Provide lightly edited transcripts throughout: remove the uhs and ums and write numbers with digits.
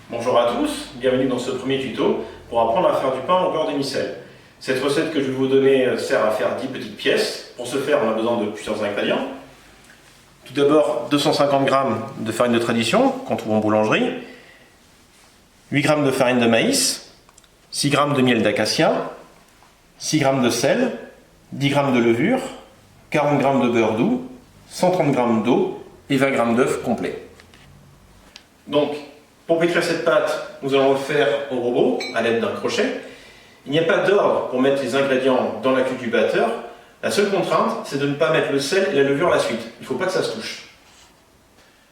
Bonjour à tous, bienvenue dans ce premier tuto pour apprendre à faire du pain au beurre demi-sel. Cette recette que je vais vous donner sert à faire 10 petites pièces. Pour ce faire, on a besoin de plusieurs ingrédients. Tout d'abord, 250 g de farine de tradition qu'on trouve en boulangerie, 8 g de farine de maïs, 6 g de miel d'acacia, 6 g de sel, 10 g de levure, 40 g de beurre doux, 130 g d'eau et 20 g d'œufs complets. Donc, pour pétrir cette pâte, nous allons le faire au robot à l'aide d'un crochet. Il n'y a pas d'ordre pour mettre les ingrédients dans la cuve du batteur. La seule contrainte, c'est de ne pas mettre le sel et la levure à la suite. Il ne faut pas que ça se touche.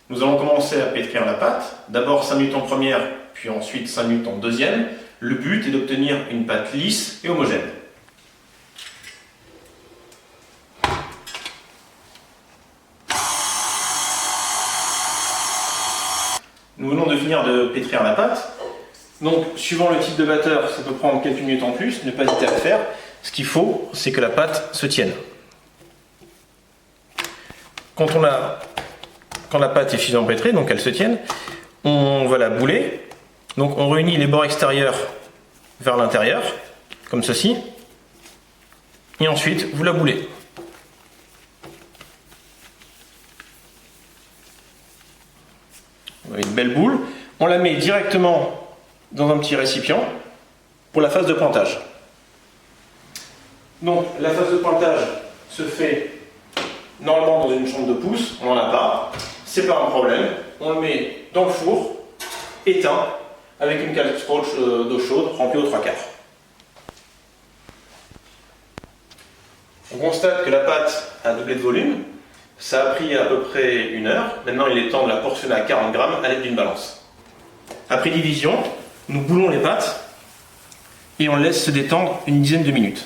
Nous allons commencer à pétrir la pâte. D'abord 5 minutes en première, puis ensuite 5 minutes en deuxième. Le but est d'obtenir une pâte lisse et homogène. Nous venons de finir de pétrir la pâte. Donc, suivant le type de batteur, ça peut prendre quelques minutes en plus. Ne pas hésiter à le faire. Ce qu'il faut, c'est que la pâte se tienne. Quand la pâte est suffisamment pétrée, donc elle se tienne, on va la bouler. Donc, on réunit les bords extérieurs vers l'intérieur, comme ceci. Et ensuite, vous la boulez. Une belle boule, on la met directement dans un petit récipient pour la phase de pointage. Donc la phase de pointage se fait normalement dans une chambre de pouce, on n'en a pas, c'est pas un problème, on le met dans le four, éteint, avec une casserole d'eau chaude remplie aux 3/4. On constate que la pâte a doublé de volume. Ça a pris à peu près 1 heure. Maintenant, il est temps de la portionner à 40 g à l'aide d'une balance. Après division, nous boulons les pâtes et on laisse se détendre une dizaine de minutes.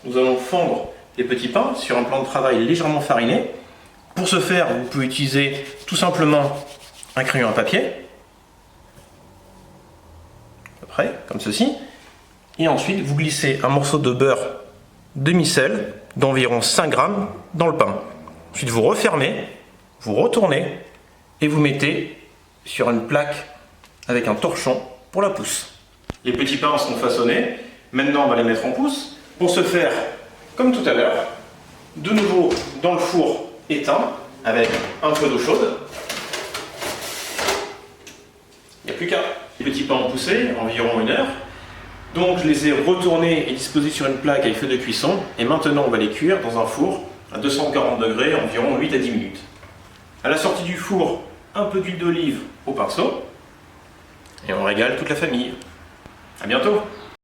Nous allons fondre les petits pains sur un plan de travail légèrement fariné. Pour ce faire, vous pouvez utiliser tout simplement un crayon à papier, à peu près, comme ceci, et ensuite vous glissez un morceau de beurre demi-sel d'environ 5 g dans le pain. Ensuite vous refermez, vous retournez et vous mettez sur une plaque avec un torchon pour la pousse. Les petits pains sont façonnés, maintenant on va les mettre en pousse. Pour ce faire, comme tout à l'heure, de nouveau dans le four éteint avec un peu d'eau chaude. Il n'y a plus qu'à. Les petits pains ont poussé, environ 1 heure. Donc je les ai retournés et disposés sur une plaque avec feu de cuisson. Et maintenant on va les cuire dans un four à 240 degrés, environ 8 à 10 minutes. À la sortie du four, un peu d'huile d'olive au pinceau. Et on régale toute la famille. A bientôt!